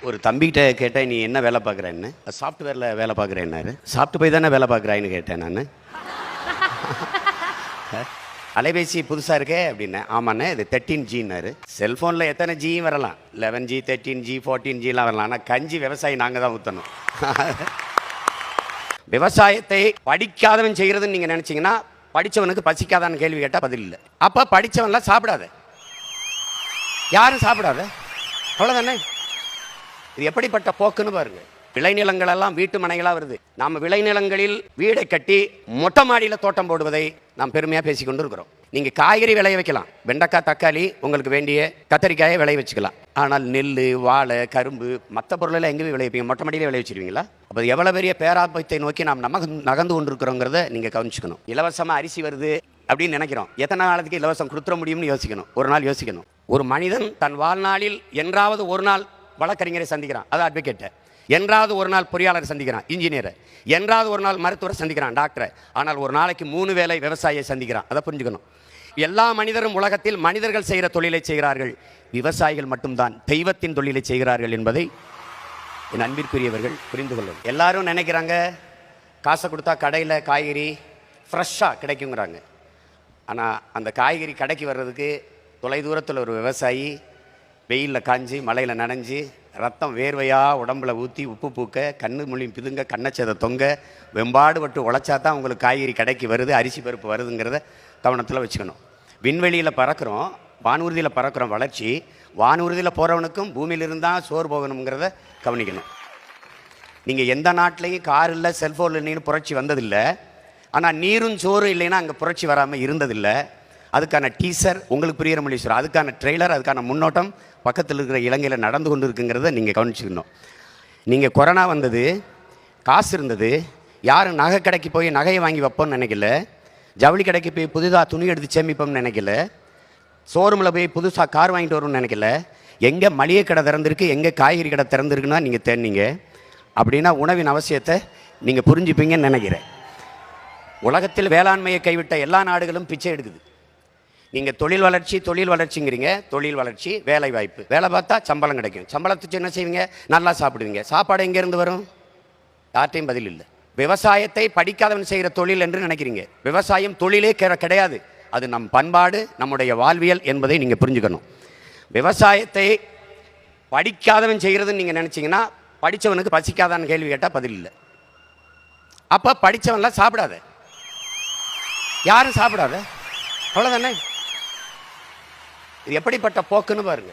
ஒரு தம்பிகிட்ட கேட்டேன், நீ என்ன வேலை பார்க்குறேன்னு. சாஃப்ட்வேரில் வேலை பார்க்குறேன்னாரு. சாப்பிட்டு போய் தானே வேலை பார்க்குறாயின்னு கேட்டேன் நான். அலைபேசி புதுசாக இருக்கே அப்படின்னேன். ஆமாண்ணே, இது 13Gன்னாரு. செல்ஃபோனில் எத்தனை ஜியும் வரலாம், 11G 13G 14Gலாம் வரலாம். ஆனால் கஞ்சி விவசாயி நாங்கள் தான் ஊற்றணும். விவசாயத்தை படிக்காதவன் செய்கிறதுன்னு நீங்கள் நினச்சிங்கன்னா, படித்தவனுக்கு பசிக்காதான்னு கேள்வி கேட்டால் பதில் இல்லை. அப்போ படித்தவன்லாம் சாப்பிடாத, யாரும் சாப்பிடாத, அவ்வளோதானே. இது எப்படிப்பட்ட போக்குன்னு பாருங்க. விளைநிலங்கள் எல்லாம் வீட்டு மனைகளாக வருது. நாம் விளைநிலங்களில் வீடை கட்டி மொட்டை மாடியில் தோட்டம் போடுவதை நாம் பெருமையாக பேசிக்கொண்டு இருக்கிறோம். நீங்கள் காய்கறி விளைய வைக்கலாம், வெண்டைக்காய் தக்காளி, உங்களுக்கு வேண்டிய கத்தரிக்காயை விளைய வச்சுக்கலாம். ஆனால் நெல், வாழை, கரும்பு, மற்ற பொருளெல்லாம் எங்கே விளைவிப்பீங்க? மொட்டை மாடியிலே விளைய வச்சிருவீங்களா? அப்போ எவ்வளோ பெரிய பேராபத்தை நோக்கி நாம் நகர்ந்து கொண்டிருக்கிறோங்கிறத நீங்கள் கவனிச்சுக்கணும். இலவசமாக அரிசி வருது அப்படின்னு நினைக்கிறோம். எத்தனை நாளுக்கு இலவசம் கொடுத்துட முடியும்னு யோசிக்கணும். ஒரு நாள் யோசிக்கணும். ஒரு மனிதன் தன் வாழ்நாளில் என்றாவது ஒரு நாள் வழக்கறிஞரை சந்திக்கிறான், அது அட்வொகேட்டை. என்றாவது ஒரு நாள் பொறியாளர் சந்திக்கிறான், இன்ஜினியரை. என்றாவது ஒரு நாள் மருத்துவரை சந்திக்கிறான், டாக்டரை. ஆனால் ஒரு நாளைக்கு 3 வேளை விவசாயியை சந்திக்கிறான். அதை புரிஞ்சுக்கணும். எல்லா மனிதரும் உலகத்தில் மனிதர்கள் செய்கிற தொழிலை செய்கிறார்கள், விவசாயிகள் மட்டும்தான் தெய்வத்தின் தொழிலை செய்கிறார்கள் என்பதை என் அன்பிற்குரியவர்கள் புரிந்து கொள்ளும். எல்லாரும் நினைக்கிறாங்க காசை கொடுத்தா கடையில் காய்கறி ஃப்ரெஷ்ஷாக கிடைக்குங்கிறாங்க. ஆனால் அந்த காய்கறி கடைக்கு வர்றதுக்கு தொலைதூரத்தில் ஒரு விவசாயி வெயிலில் காஞ்சி மழையில் நனைஞ்சி ரத்தம் வேர்வையாக உடம்புல ஊற்றி உப்பு பூக்க கண்ணு மொழியும் பிதுங்க கண்ணச்சதை தொங்க வெம்பாடு பட்டு உழைச்சா தான் உங்களுக்கு காய்கறி கடைக்கு வருது, அரிசி பருப்பு வருதுங்கிறத கவனத்தில் வச்சுக்கணும். விண்வெளியில் பறக்கிறோம், வானூர்தியில் பறக்கிறோம். வளர்ச்சி வானூர்தியில் போகிறவனுக்கும் பூமியிலிருந்தால் சோறு போகணுங்கிறத கவனிக்கணும். நீங்கள் எந்த நாட்டிலையும் கார் இல்லை, செல்ஃபோன் இல்லைன்னு புரட்சி வந்ததில்லை. ஆனால் நீரும் சோறும் இல்லைன்னா அங்கே புரட்சி வராமல் இருந்ததில்லை. அதுக்கான டீசர் உங்களுக்கு புரிகிற மொழி சொல்கிறோம், அதுக்கான ட்ரெய்லர், அதுக்கான முன்னோட்டம் பக்கத்தில் இருக்கிற இலங்கையில் நடந்து கொண்டு இருக்குங்கிறத நீங்கள் கவனிச்சுக்கணும். நீங்கள் கொரோனா வந்தது, காசு இருந்தது, யாரும் நகை கடைக்கு போய் நகையை வாங்கி வைப்போம்னு நினைக்கல, ஜவுளி கடைக்கு போய் புதுதாக துணி எடுத்து சேமிப்போம்னு நினைக்கல, ஷோரூமில் போய் புதுசாக கார் வாங்கிட்டு வரும்னு நினைக்கல. எங்கே மளிகை கடை திறந்துருக்கு, எங்கே காய்கறி கடை திறந்துருக்குன்னா நீங்கள் தேடினீங்க. அப்படின்னா உணவின் அவசியத்தை நீங்கள் புரிஞ்சுப்பீங்கன்னு நினைக்கிறேன். உலகத்தில் வேளாண்மையை கைவிட்ட எல்லா நாடுகளும் பிச்சை எடுக்குது. நீங்கள் தொழில் வளர்ச்சிங்கிறீங்க. தொழில் வளர்ச்சி, வேலை வாய்ப்பு. வேலை பார்த்தா சம்பளம் கிடைக்கும். சம்பளத்துக்கு என்ன செய்வீங்க? நல்லா சாப்பிடுவீங்க. சாப்பாடு எங்கேருந்து வரும்? யார்ட்டையும் பதில் இல்லை. விவசாயத்தை படிக்காதவன் செய்கிற தொழில் என்று நினைக்கிறீங்க. விவசாயம் தொழிலே கிடையாது, அது நம் பண்பாடு, நம்முடைய வாழ்வியல் என்பதை நீங்கள் புரிஞ்சுக்கணும். விவசாயத்தை படிக்காதவன் செய்கிறதுன்னு நீங்கள் நினச்சிங்கன்னா, படித்தவனுக்கு பசிக்காதான்னு கேள்வி கேட்டால் பதில் இல்லை. அப்போ படித்தவன்லாம் சாப்பிடாத, யாரும் சாப்பிடாத, அவ்வளோதானே. இது எப்படிப்பட்ட போக்குன்னு பாருங்க.